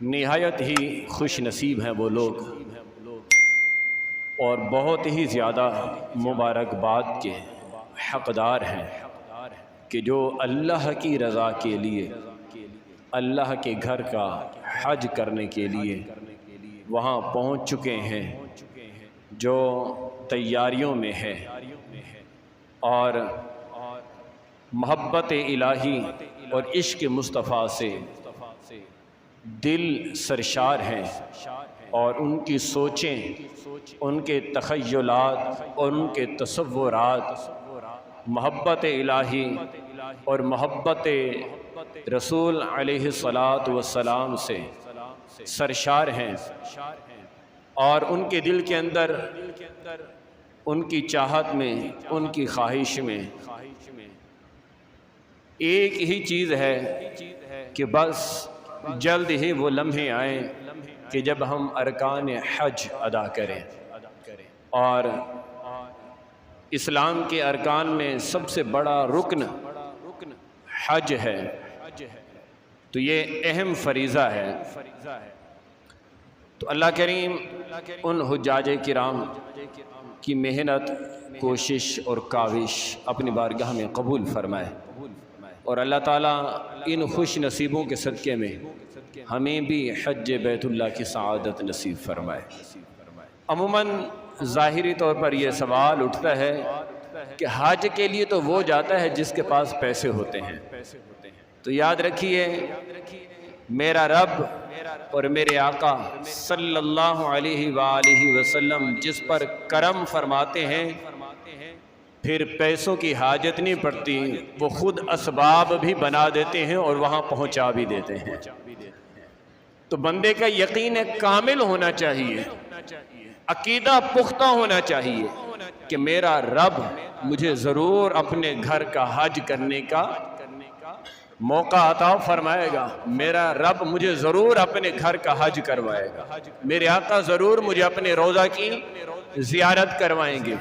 نہایت ہی خوش نصیب ہیں وہ لوگ اور بہت ہی زیادہ مبارکباد کے حقدار ہیں کہ جو اللہ کی رضا کے لیے اللہ کے گھر کا حج کرنے کے لیے وہاں پہنچ چکے ہیں، جو تیاریوں میں ہے اور محبت الہی اور عشق مصطفیٰ سے دل سرشار ہیں، اور ان کی سوچیں، ان کے تخیلات اور ان کے تصورات محبت الہی اور محبت رسول علیہ الصلاۃ والسلام سے سرشار ہیں، اور ان کے دل کے اندر ان کی چاہت میں، ان کی خواہش میں ایک ہی چیز ہے کہ بس جلد ہی وہ لمحے آئیں کہ جب ہم ارکان حج ادا کریں، اور اسلام کے ارکان میں سب سے بڑا رکن حج ہے، تو یہ اہم فریضہ ہے۔ تو اللہ کریم ان حجاج کرام کی محنت، کوشش اور کاوش اپنی بارگاہ میں قبول فرمائے، اور اللہ تعالیٰ ان خوش نصیبوں کے صدقے میں ہمیں بھی حج بیت اللہ کی سعادت نصیب فرمائے۔ عموماً ظاہری طور پر یہ سوال اٹھتا ہے کہ حج کے لیے تو وہ جاتا ہے جس کے پاس پیسے ہوتے ہیں، تو یاد رکھیے میرا رب اور میرے آقا صلی اللہ علیہ وآلہ وسلم جس پر کرم فرماتے ہیں، پھر پیسوں کی حاجت نہیں پڑتی، وہ خود اسباب بھی بنا دیتے ہیں اور وہاں پہنچا بھی دیتے ہیں۔ تو بندے کا یقین کامل ہونا چاہیے، عقیدہ پختہ ہونا چاہیے کہ میرا رب مجھے ضرور اپنے گھر کا حج کرنے کا موقع عطا فرمائے گا، میرا رب مجھے ضرور اپنے گھر کا حج کروائے گا، میرے آقا ضرور مجھے اپنے روضہ کی زیارت کروائیں گے۔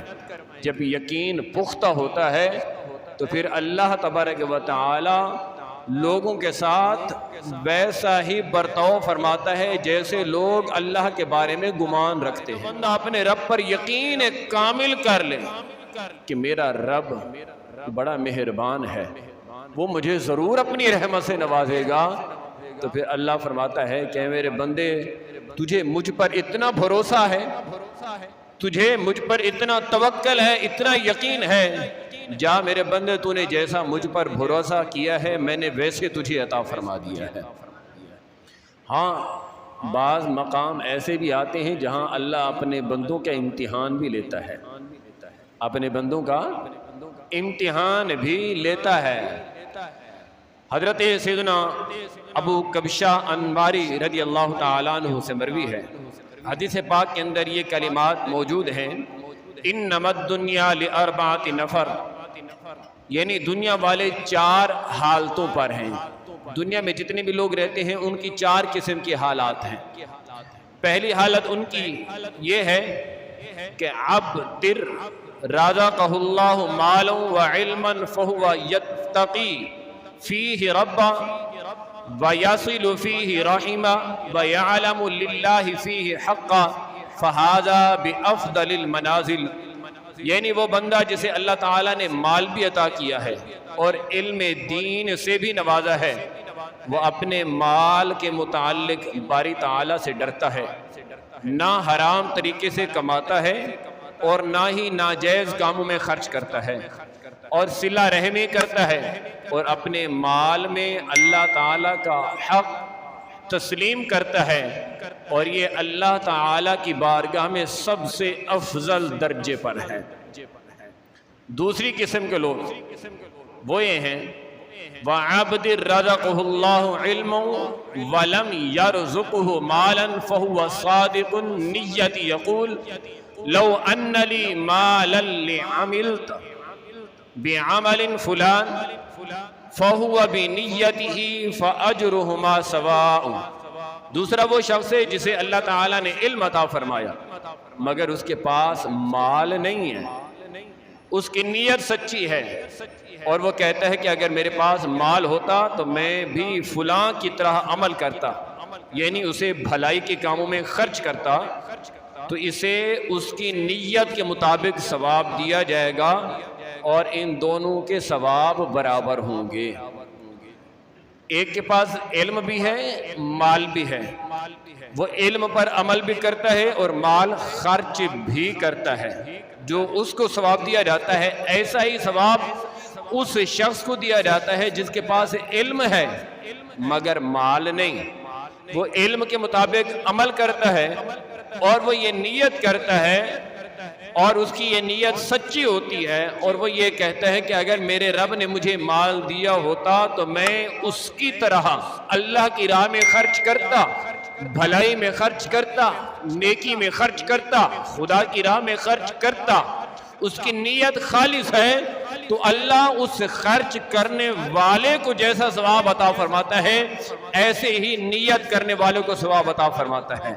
جب یقین پختہ ہوتا ہے تو پھر اللہ تبارک و تعالی لوگوں کے ساتھ ویسا ہی برتاؤ فرماتا ہے جیسے لوگ اللہ کے بارے میں گمان رکھتے ہیں۔ بندہ اپنے رب پر یقین کامل کر لے کہ میرا رب بڑا مہربان ہے، وہ مجھے ضرور اپنی رحمت سے نوازے گا، تو پھر اللہ فرماتا ہے کہ میرے بندے تجھے مجھ پر اتنا بھروسہ ہے، تجھے مجھ پر اتنا توکل ہے، اتنا یقین ہے، جا میرے بندے تو نے جیسا مجھ پر بھروسہ کیا ہے میں نے ویسے تجھے عطا فرما دیا ہے۔ ہاں بعض مقام ایسے بھی آتے ہیں جہاں اللہ اپنے بندوں کا امتحان بھی لیتا ہے، اپنے بندوں کا امتحان بھی لیتا ہے۔ حضرت سیدنا ابو کبشہ انواری رضی اللہ تعالیٰ عنہ سے مروی ہے، حدیث پاک کے اندر یہ کلمات موجود ہیں، انما الدنیا لاربعۃ نفر، یعنی دنیا والے چار حالتوں پر ہیں، دنیا میں جتنے بھی لوگ رہتے ہیں ان کی چار قسم کی حالات ہیں۔ پہلی حالت ان کی یہ ہے کہ عبد رزقہ اللہ مالا وعلما فہو یتقی فیہ ربا وَيَصِلُ فِيهِ رَحِمًا وَيَعْلَمُ لِلَّهِ فِيهِ حَقًّا فَهَذَا بِأَفْضَلِ الْمَنَازِلِ، یعنی وہ بندہ جسے اللہ تعالیٰ نے مال بھی عطا کیا ہے اور علم دین سے بھی نوازا ہے، وہ اپنے مال کے متعلق باری تعالیٰ سے ڈرتا ہے، نہ حرام طریقے سے کماتا ہے اور نہ ہی ناجائز کاموں میں خرچ کرتا ہے، اور صلہ رحمی کرتا ہے، اور اپنے مال میں اللہ تعالیٰ کا حق تسلیم کرتا ہے، اور یہ اللہ تعالیٰ کی بارگاہ میں سب سے افضل درجے پر ہے۔ دوسری قسم کے لوگ وہ یہ ہیں وَعَبْدِ رَزَقَهُ اللَّهُ عِلْمًا وَلَمْ يَرْزُقْهُ مَالًا فَهُوَ صَادِقُ النِّيَّةِ يَقُولُ لَوْ أَنَّ لِي مَالًا لِعَمِلْتَ بعمل فلان فهو بنیته فاجرهما سواء۔ دوسرا وہ شخص ہے جسے اللہ تعالیٰ نے علم عطا فرمایا مگر اس کے پاس مال نہیں ہے، اس کی نیت سچی ہے اور وہ کہتا ہے کہ اگر میرے پاس مال ہوتا تو میں بھی فلاں کی طرح عمل کرتا، یعنی اسے بھلائی کے کاموں میں خرچ کرتا تو اسے اس کی نیت کے مطابق ثواب دیا جائے گا اور ان دونوں کے ثواب برابر ہوں گے۔ ایک کے پاس علم بھی ہے مال بھی ہے، وہ علم پر عمل بھی کرتا ہے اور مال خرچ بھی کرتا ہے، جو اس کو ثواب دیا جاتا ہے ایسا ہی ثواب اس شخص کو دیا جاتا ہے جس کے پاس علم ہے مگر مال نہیں۔ وہ علم کے مطابق عمل کرتا ہے اور وہ یہ نیت کرتا ہے اور اس کی یہ نیت سچی ہوتی ہے اور وہ یہ کہتا ہے کہ اگر میرے رب نے مجھے مال دیا ہوتا تو میں اس کی طرح اللہ کی راہ میں خرچ کرتا، بھلائی میں خرچ کرتا، نیکی میں خرچ کرتا، خدا کی راہ میں خرچ کرتا۔ اس کی نیت خالص ہے تو اللہ اس خرچ کرنے والے کو جیسا ثواب عطا فرماتا ہے ایسے ہی نیت کرنے والوں کو ثواب عطا فرماتا ہے۔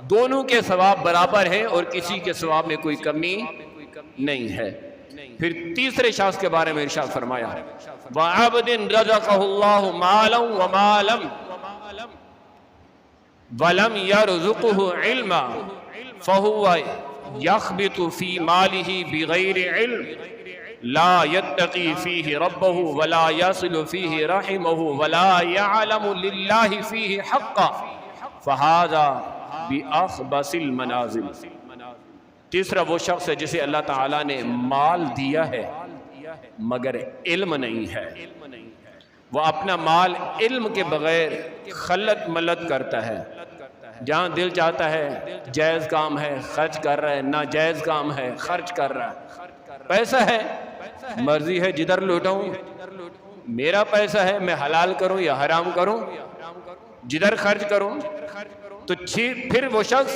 دونوں کے ثواب برابر ہیں اور کسی کے ثواب میں کوئی کمی نہیں ہے۔ پھر تیسرے شخص کے بارے میں ارشاد فرمایا وَعَبْدٍ رَزَقَهُ اللَّهُ مَالًا وَمَالًا وَلَمْ يَرْزُقْهُ عِلْمًا فَهُوَ يَخْبِطُ فِي مَالِهِ بِغَيْرِ عِلْمٍ لَا يَتَّقِي فِيهِ رَبَّهُ وَلَا يَصِلُ فِيهِ رَحِمَهُ وَلَا يَعْلَمُ لِلَّهِ فِيهِ حَقًّا فَهَذَا بِأَخْبَثِ الْمَنَازِلِ۔ تیسرا وہ شخص ہے جسے اللہ تعالیٰ نے مال دیا ہے مگر علم نہیں ہے، وہ اپنا مال علم کے بغیر خلط ملط کرتا ہے، جہاں دل چاہتا ہے جائز کام ہے خرچ کر رہا ہے، ناجائز کام ہے خرچ کر رہا ہے، پیسہ ہے مرضی ہے جدھر لوٹاؤں، میرا پیسہ ہے میں حلال کروں یا حرام کروں، جدھر خرچ کروں۔ تو پھر وہ شخص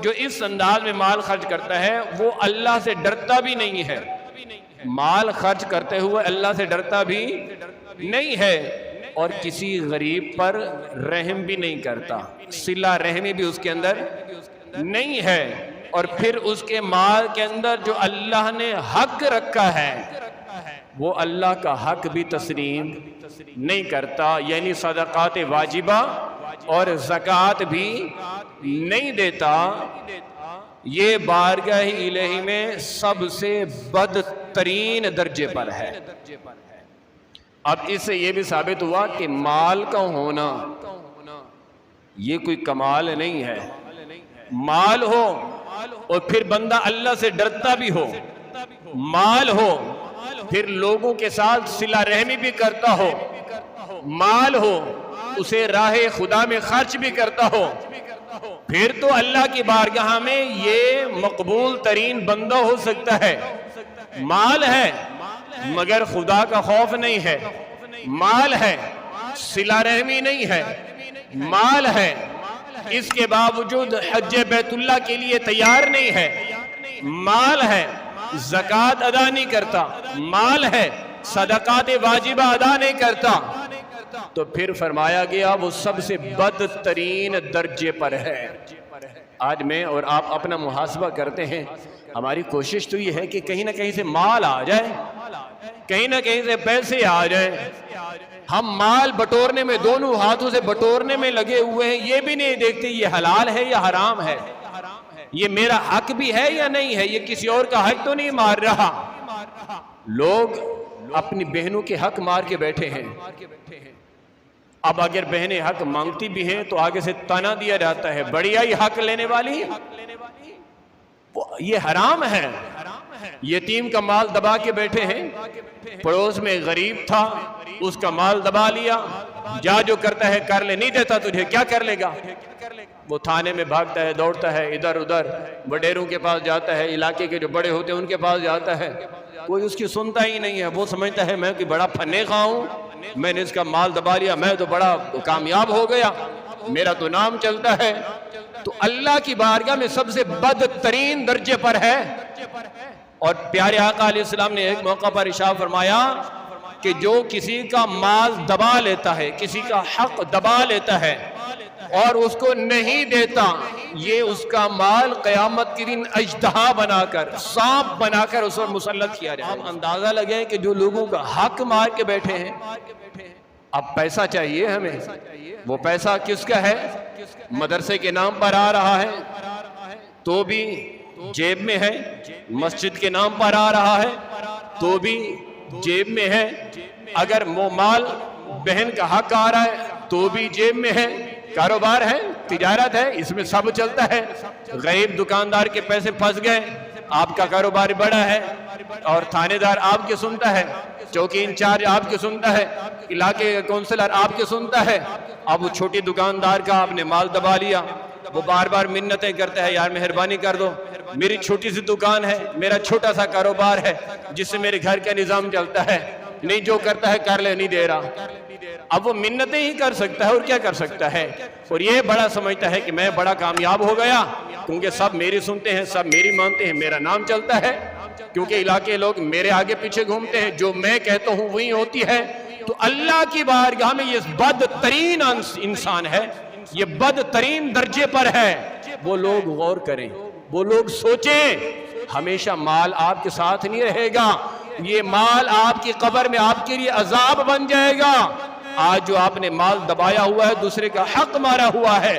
جو اس انداز میں مال خرچ کرتا ہے وہ اللہ سے ڈرتا بھی نہیں ہے، مال خرچ کرتے ہوئے اللہ سے ڈرتا بھی نہیں ہے اور کسی غریب پر رحم بھی نہیں کرتا، صلہ رحمی بھی اس کے اندر نہیں ہے، اور پھر اس کے مال کے اندر جو اللہ نے حق رکھا ہے وہ اللہ کا حق بھی تسلیم نہیں کرتا، یعنی صدقات واجبہ اور زکوٰۃ بھی نہیں دیتا۔ یہ بارگاہ الہی میں سب سے بدترین درجے پر ہے۔ اب اس سے یہ بھی ثابت ہوا کہ مال کا ہونا یہ کوئی کمال نہیں ہے، مال ہو اور پھر بندہ اللہ سے ڈرتا بھی ہو، مال ہو پھر لوگوں کے ساتھ صلہ رحمی بھی کرتا ہو، مال ہو اسے راہ خدا میں خرچ بھی کرتا ہو، پھر تو اللہ کی بارگاہ میں یہ مقبول ترین بندہ ہو سکتا ہے۔ مال ہے مگر خدا کا خوف نہیں ہے، مال ہے صلہ رحمی نہیں ہے، مال ہے اس کے باوجود حج بیت اللہ کے لیے تیار نہیں ہے، مال ہے زکوٰۃ ادا نہیں کرتا، مال ہے صدقات واجبہ ادا نہیں کرتا، تو پھر فرمایا گیا وہ سب سے بدترین درجے پر ہے۔ آج میں اور آپ اپنا محاسبہ کرتے ہیں، ہماری کوشش تو یہ ہے کہ کہیں نہ کہیں سے مال آ جائے، کہیں نہ کہیں سے پیسے آ جائیں، ہم مال بٹورنے میں دونوں ہاتھوں سے بٹورنے میں لگے ہوئے ہیں، یہ بھی نہیں دیکھتے یہ حلال ہے یا حرام ہے، یہ میرا حق بھی ہے یا نہیں ہے، یہ کسی اور کا حق تو نہیں مار رہا۔ لوگ اپنی بہنوں کے حق مار کے بیٹھے ہیں، اب اگر بہنیں حق مانگتی بھی ہیں تو آگے سے تانا دیا جاتا ہے بڑی آئی حق لینے والی، یہ حرام ہے۔ یتیم کا مال دبا کے بیٹھے ہیں، پڑوس میں غریب تھا اس کا مال دبا لیا، جا جو کرتا ہے کر لے، نہیں دیتا تجھے کیا کر لے گا، وہ تھانے میں بھاگتا ہے دوڑتا ہے ادھر ادھر، وڈیروں کے پاس جاتا ہے، علاقے کے جو بڑے ہوتے ہیں ان کے پاس جاتا ہے، کوئی اس کی سنتا ہی نہیں ہے، وہ سمجھتا ہے میں کہ بڑا پھنے خواہ ہوں، میں نے اس کا مال دبا لیا، میں تو بڑا کامیاب ہو گیا، میرا تو نام چلتا ہے۔ تو اللہ کی بارگاہ میں سب سے بدترین درجے پر ہے۔ اور پیارے آقا علیہ السلام نے ایک موقع پر ارشاد فرمایا کہ جو کسی کا مال دبا لیتا ہے، کسی کا حق دبا لیتا ہے اور اس کو نہیں دیتا، یہ اس کا مال قیامت کے دن اژدہا بنا کر، سانپ بنا کر اس پر مسلط کیا جائے گا۔ اندازہ لگے کہ جو لوگوں کا حق مار کے بیٹھے ہیں، اب پیسہ چاہیے ہمیں، وہ پیسہ کس کا ہے؟ مدرسے کے نام پر آ رہا ہے تو بھی جیب میں ہے، مسجد کے نام پر آ رہا ہے تو بھی جیب میں ہے، اگر مال بہن کا حق آ رہا ہے تو بھی جیب میں ہے، کاروبار ہے، تجارت ہے، اس میں سب چلتا ہے۔ غریب دکاندار کے پیسے پھنس گئے، آپ کا کاروبار بڑا ہے اور تھانے دار آپ کی سنتا ہے، چوکی انچارج آپ کی سنتا ہے، علاقے کا کونسلر آپ کی سنتا ہے، اب وہ چھوٹی دکاندار کا آپ نے مال دبا لیا، وہ بار بار منتیں کرتا ہے، یار مہربانی کر دو، میری چھوٹی سی دکان ہے، میرا چھوٹا سا کاروبار ہے جس سے میرے گھر کا نظام چلتا ہے، نہیں جو کرتا ہے کر لے، نہیں دے رہا۔ اب وہ منتیں ہی کر سکتا ہے اور کیا کر سکتا ہے، اور یہ بڑا سمجھتا ہے کہ میں بڑا کامیاب ہو گیا کیونکہ سب میری سنتے ہیں، سب میری مانتے ہیں، میرا نام چلتا ہے، کیونکہ علاقے لوگ میرے آگے پیچھے گھومتے ہیں، جو میں کہتا ہوں وہی ہوتی ہے۔ تو اللہ کی بارگاہ میں یہ بدترین انسان ہے، یہ بدترین درجے پر ہے۔ وہ لوگ غور کریں، وہ لوگ سوچیں، ہمیشہ مال آپ کے ساتھ نہیں رہے گا، یہ مال آپ کی قبر میں آپ کے لیے عذاب بن جائے گا۔ آج جو آپ نے مال دبایا ہوا ہے، دوسرے کا حق مارا ہوا ہے،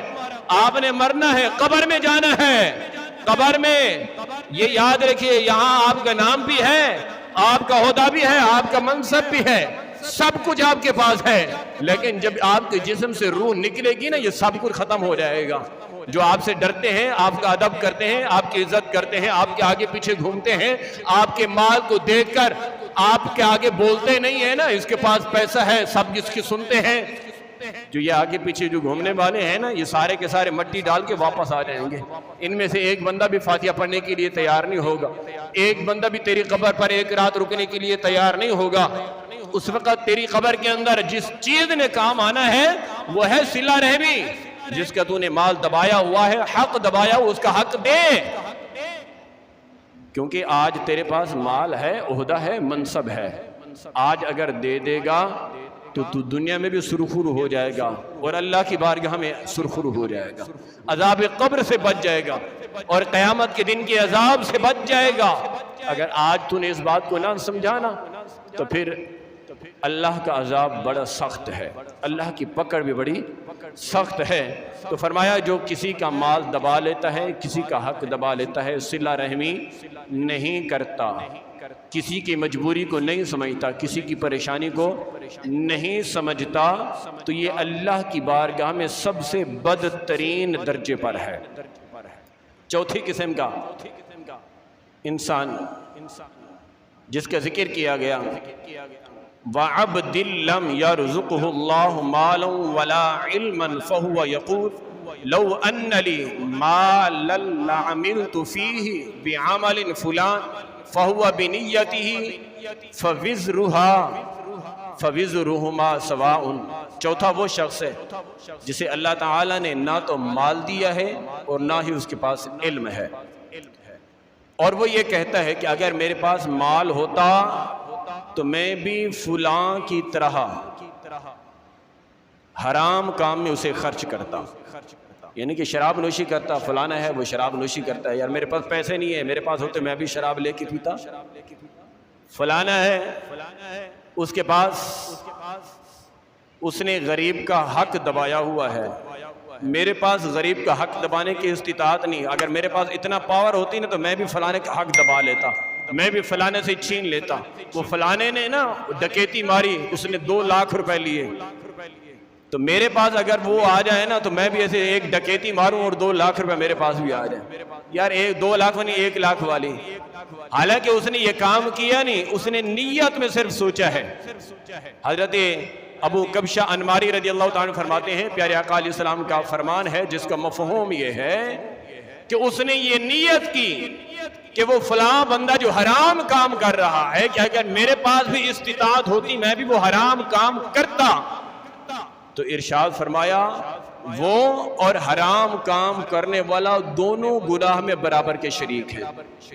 آپ نے مرنا ہے، قبر میں جانا ہے، قبر میں یہ یاد رکھیے یہاں آپ کا نام بھی ہے، آپ کا عہدہ بھی ہے، آپ کا منصب بھی ہے، سب کچھ آپ کے پاس ہے، لیکن جب آپ کے جسم سے روح نکلے گی نا، یہ سب کچھ ختم ہو جائے گا۔ جو آپ سے ڈرتے ہیں، آپ کا ادب کرتے ہیں، آپ کی عزت کرتے ہیں، آپ کے آگے پیچھے گھومتے ہیں، آپ کے مال کو دیکھ کر آپ کے آگے بولتے نہیں ہیں نا، اس کے پاس پیسہ ہے، سب جس کی سنتے ہیں، جو یہ آگے پیچھے جو گھومنے والے ہیں نا، یہ سارے کے سارے مٹی ڈال کے واپس آ جائیں گے۔ ان میں سے ایک بندہ بھی فاتحہ پڑھنے کے لیے تیار نہیں ہوگا، ایک بندہ بھی تیری قبر پر ایک رات رکنے کے لیے تیار نہیں ہوگا۔ اس وقت تیری قبر کے اندر جس چیز نے کام آنا ہے وہ ہے صلہ رحمی، جس کا تو نے مال دبایا ہوا ہے، حق دبایا ہوا، اس کا حق دے، کیونکہ آج تیرے پاس مال ہے، عہدہ ہے، منصب ہے، آج اگر دے دے گا تو تو دنیا میں بھی سرخرو ہو جائے گا اور اللہ کی بارگاہ میں سرخرو ہو جائے گا، عذاب قبر سے بچ جائے گا اور قیامت کے دن کے عذاب سے بچ جائے گا۔ اگر آج تو نے اس بات کو نہ سمجھانا تو پھر اللہ کا عذاب بڑا سخت ہے، اللہ کی پکڑ بھی بڑی سخت ہے۔ تو فرمایا جو کسی کا مال دبا لیتا ہے، کسی کا حق دبا لیتا ہے، صلہ رحمی نہیں کرتا، کسی کی مجبوری کو نہیں سمجھتا، کسی کی پریشانی کو نہیں سمجھتا، تو یہ اللہ کی بارگاہ میں سب سے بدترین درجے پر ہے۔ چوتھی قسم کا انسان جس کا ذکر کیا گیا، وَعَبْدٍ لَمْ يَرْزُقْهُ اللَّهُ مَالًا وَلَا عِلْمًا فَهُوَ يَقُولُ لَوْ أَنَّ لِي مَالًا لَعَمِلْتُ فِيهِ بِعَمَلٍ فُلَانٍ فَهُوَ بِنِيَّتِهِ فَوِزْرُهُمَا سَوَاءٌ۔ چوتھا وہ شخص ہے جسے اللہ تعالیٰ نے نہ تو مال دیا ہے اور نہ ہی اس کے پاس علم ہے، اور وہ یہ کہتا ہے کہ اگر میرے پاس مال ہوتا تو میں بھی فلاں کی طرح حرام کام میں اسے خرچ کرتا، یعنی کہ شراب نوشی کرتا، فلانا ہے وہ شراب نوشی کرتا ہے، یار میرے پاس پیسے نہیں ہے، میرے پاس ہوتے میں بھی شراب لے کے پیتا، فلانا ہے اس کے پاس اس نے غریب کا حق دبایا ہوا ہے، میرے پاس غریب کا حق دبانے کی استطاعت نہیں، اگر میرے پاس اتنا پاور ہوتی نا تو میں بھی فلانے کا حق دبا لیتا، میں بھی فلانے سے چھین لیتا۔ وہ فلانے نے نا ڈکیتی ماری، اس نے 2 لاکھ روپے لیے، تو میرے پاس اگر وہ آ جائے نا تو میں بھی ایسے ایک ڈکیتی ماروں اور 2 لاکھ روپے میرے پاس بھی آ جائے، یار 2 لاکھ نہیں 1 لاکھ والی، حالانکہ اس نے یہ کام کیا نہیں، اس نے نیت میں صرف سوچا ہے۔ حضرت ابو کبشہ انماری رضی اللہ تعالیٰ فرماتے ہیں، پیارے آقا علیہ السلام کا فرمان ہے جس کا مفہوم یہ ہے کہ اس نے یہ نیت کی کہ وہ فلاں بندہ جو حرام کام کر رہا ہے کہ اگر میرے پاس بھی استطاعت ہوتی میں بھی وہ حرام کام کرتا، تو ارشاد فرمایا وہ اور حرام کام کرنے والا دونوں گناہ میں برابر کے شریک ہیں،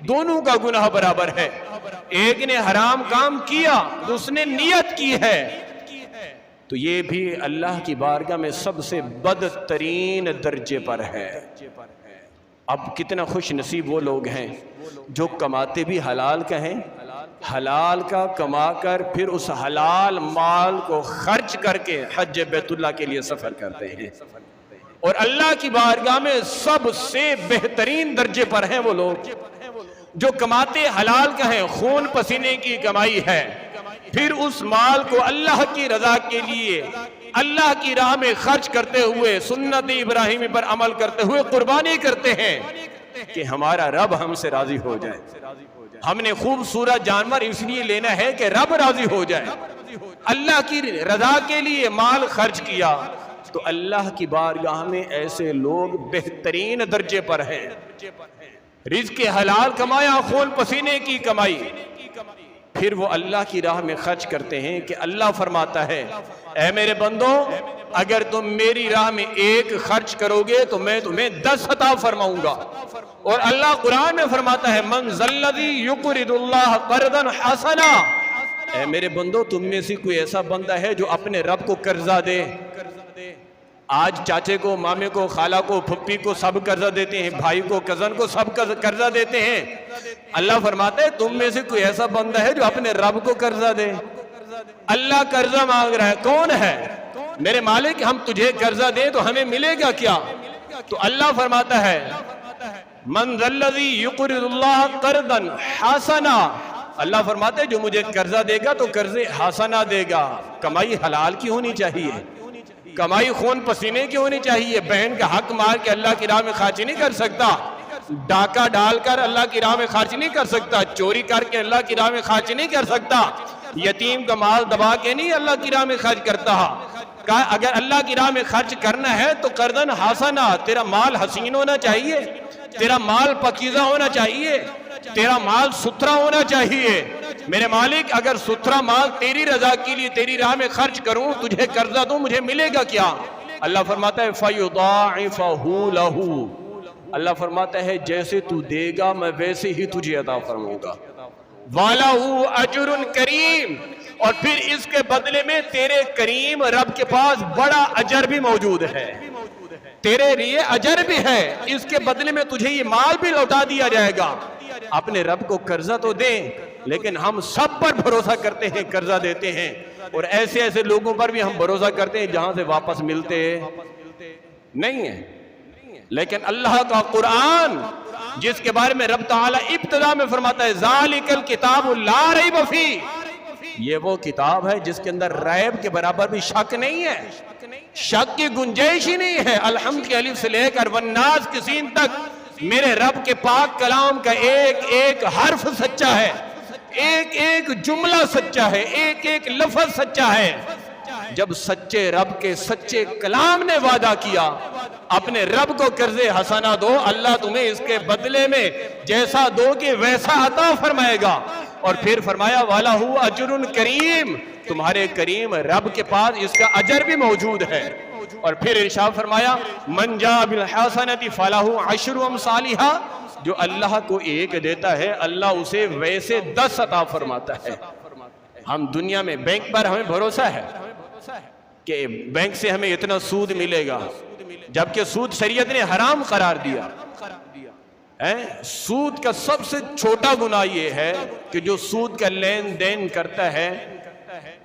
دونوں کا گناہ برابر ہے، ایک نے حرام کام کیا اس نے نیت کی ہے، تو یہ بھی اللہ کی بارگاہ میں سب سے بدترین درجے پر ہے۔ اب کتنا خوش نصیب وہ لوگ ہیں جو کماتے بھی حلال کا ہیں، حلال کا کما کر پھر اس حلال مال کو خرچ کر کے حج بیت اللہ کے لیے سفر کرتے ہیں، اور اللہ کی بارگاہ میں سب سے بہترین درجے پر ہیں وہ لوگ جو کماتے حلال کا ہے، خون پسینے کی کمائی ہے، پھر اس مال کو اللہ کی رضا کے لیے اللہ کی راہ میں خرچ کرتے ہوئے سنت ابراہیمی پر عمل کرتے ہوئے قربانی کرتے ہیں کہ ہمارا رب ہم سے راضی ہو جائے۔ ہم نے خوبصورت جانور اس لیے لینا ہے کہ رب راضی ہو جائے، اللہ کی رضا کے لیے مال خرچ کیا، تو اللہ کی بارگاہ میں ایسے لوگ بہترین درجے پر ہیں۔ رزق حلال کمایا، خون پسینے کی کمائی، پھر وہ اللہ کی راہ میں خرچ کرتے ہیں کہ اللہ فرماتا ہے اے میرے بندو اگر تم میری راہ میں ایک خرچ کرو گے تو میں تمہیں 10 عطا فرماؤں گا۔ اور اللہ قرآن میں فرماتا ہے من ذا الذی یقرض اللہ قرضا حسنا، اے میرے بندو تم میں سے کوئی ایسا بندہ ہے جو اپنے رب کو قرضہ دے؟ آج چاچے کو، مامے کو، خالہ کو، پھپھی کو سب قرضہ دیتے ہیں، بھائی کو، کزن کو سب قرضہ دیتے ہیں۔ اللہ فرماتا ہے تم میں سے کوئی ایسا بندہ ہے جو اپنے رب کو قرضہ دے؟ اللہ قرضہ مانگ رہا ہے، کون ہے؟ میرے مالک ہم تجھے قرضہ دیں تو ہمیں ملے گا کیا؟ تو اللہ فرماتا ہے من ذا الذی یقرض اللہ قرضا حسنا، اللہ فرماتا ہے جو مجھے قرضہ دے گا تو قرض حسنا دے گا۔ کمائی حلال کی ہونی چاہیے، کمائی خون پسینے کی ہونی چاہیے۔ بہن کا حق مار کے اللہ کی راہ میں خرچ نہیں کر سکتا، ڈاکہ ڈال کر اللہ کی راہ میں خرچ نہیں کر سکتا، چوری کر کے اللہ کی راہ میں خرچ نہیں کر سکتا، یتیم کا مال دبا کے نہیں اللہ کی راہ میں خرچ کرتا۔ کہا اگر اللہ کی راہ میں خرچ کرنا ہے تو قرضاً حسنا، تیرا مال حسین ہونا چاہیے، تیرا مال پاکیزہ ہونا چاہیے، تیرا مال ستھرا ہونا چاہیے۔ میرے مالک اگر ستھرا مال تیری رضا کے لیے تیری راہ میں خرچ کروں، تجھے قرضہ دوں، مجھے ملے گا کیا؟ اللہ فرماتا ہے فَيُضَاعِفَهُ لَهُ، اللہ فرماتا ہے جیسے تو دے گا میں ویسے ہی تجھے عطا فرماؤں گا۔ وَلَهُ أَجْرٌ كَرِيمٌ، اور پھر اس کے بدلے میں تیرے کریم رب کے پاس بڑا اجر بھی موجود ہے، تیرے لیے اجر بھی ہے، اس کے بدلے میں تجھے یہ مال بھی لوٹا دیا جائے گا۔ اپنے رب کو قرضہ تو دیں، لیکن ہم سب پر بھروسہ کرتے ہیں، قرضہ دیتے ہیں، اور ایسے ایسے لوگوں پر بھی ہم بھروسہ کرتے ہیں جہاں سے واپس ملتے نہیں ہیں۔ لیکن اللہ کا قرآن جس کے بارے میں رب تعالیٰ ابتدا میں فرماتا ہے ذالک الکتاب لا ریب فیہ، یہ وہ کتاب ہے جس کے اندر ریب کے برابر بھی شک نہیں ہے، شک کی گنجائش ہی نہیں ہے۔ الحمد کے الف سے لے کر والناس کی سین تک میرے رب کے پاک کلام کا ایک ایک حرف سچا ہے، ایک ایک جملہ سچا ہے، ایک ایک لفظ سچا ہے۔ جب سچے رب کے سچے کلام نے وعدہ کیا اپنے رب کو قرض حسنہ دو، اللہ تمہیں اس کے بدلے میں جیسا دو گے ویسا عطا فرمائے گا۔ اور پھر فرمایا وَلَهُ أَجْرٌ كَرِيمٌ، تمہارے کریم رب کے پاس اس کا اجر بھی موجود ہے۔ اور پھر ارشاد فرمایا مَنْ جَاءَ بِالْحَسَنَةِ فَلَهُ عَشْرُ أَمْثَالِهَا، جو اللہ کو ایک دیتا ہے اللہ اسے ویسے 10 عطا فرماتا ہے۔ ہم دنیا میں بینک پر ہمیں بھروسہ ہے کہ بینک سے ہمیں اتنا سود ملے گا، جبکہ سود شریعت نے حرام قرار دیا ہے۔ سود کا سب سے چھوٹا گناہ یہ ہے کہ جو سود کا لین دین کرتا ہے،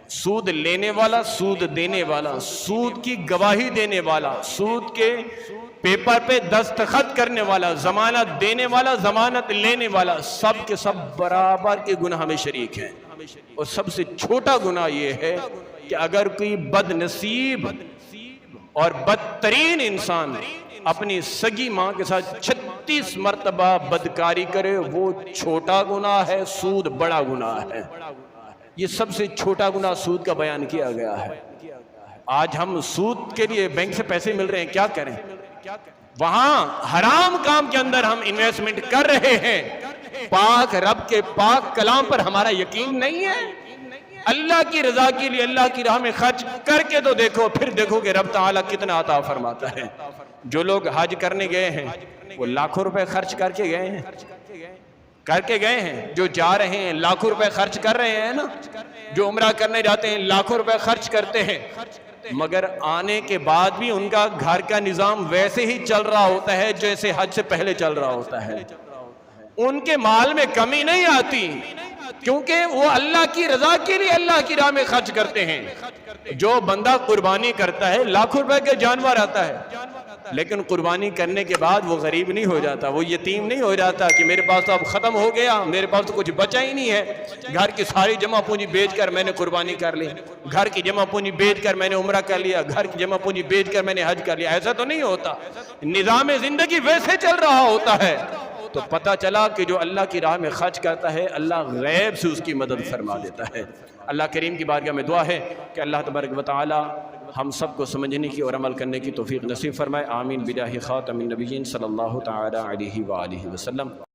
سود لینے والا، سود دینے والا، سود کی گواہی دینے والا، سود کے پیپر پہ دستخط کرنے والا، ضمانت دینے والا، ضمانت لینے والا، سب کے سب برابر کے گناہ میں شریک ہیں۔ اور سب سے چھوٹا گناہ یہ ہے کہ اگر کوئی بد نصیب اور بدترین انسان اپنی سگی ماں کے ساتھ 36 مرتبہ بدکاری کرے، وہ چھوٹا گناہ ہے، سود بڑا گناہ ہے۔ یہ سب سے چھوٹا گناہ سود کا بیان کیا گیا ہے۔ آج ہم سود کے لیے بینک سے پیسے مل رہے ہیں، کیا کریں؟ وہاں حرام کام کے اندر ہم انویسٹمنٹ کر رہے ہیں، پاک رب کے پاک کلام پر ہمارا یقین نہیں ہے۔ اللہ کی رضا کے لیے اللہ کی راہ میں خرچ کر کے تو دیکھو، پھر دیکھو کہ رب تعالیٰ کتنا عطا فرماتا ہے۔ جو لوگ حج کرنے گئے ہیں وہ لاکھوں روپے خرچ کر کے گئے ہیں، جو جا رہے ہیں لاکھوں روپے خرچ کر رہے ہیں نا، جو عمرہ کرنے جاتے ہیں لاکھوں روپے خرچ کرتے ہیں، مگر آنے کے بعد بھی ان کا گھر کا نظام ویسے ہی چل رہا ہوتا ہے جیسے حج سے پہلے چل رہا ہوتا ہے۔ ان کے مال میں کمی نہیں آتی، کیونکہ وہ اللہ کی رضا کے لیے اللہ کی راہ میں خرچ کرتے ہیں۔ جو بندہ قربانی کرتا ہے لاکھوں روپے کا جانور آتا ہے، لیکن قربانی کرنے کے بعد وہ غریب نہیں ہو جاتا، وہ یتیم نہیں ہو جاتا کہ میرے پاس تو اب ختم ہو گیا، میرے پاس تو کچھ بچا ہی نہیں ہے، گھر کی ساری جمع پونجی بیچ کر میں نے قربانی کر لی، گھر کی جمع پونجی بیچ کر میں نے عمرہ کر لیا، گھر کی جمع پونجی بیچ کر میں نے حج کر لیا۔ ایسا تو نہیں ہوتا، نظام زندگی ویسے چل رہا ہوتا ہے۔ تو پتہ چلا کہ جو اللہ کی راہ میں خرچ کرتا ہے اللہ غیب سے اس کی مدد فرما دیتا ہے۔ اللہ کریم کی بارگاہ میں دعا ہے کہ اللہ تبارک و تعالی ہم سب کو سمجھنے کی اور عمل کرنے کی توفیق نصیب فرمائے۔ آمین بجاہ خاتم النبیین صلی اللہ تعالی علیہ وآلہ وسلم۔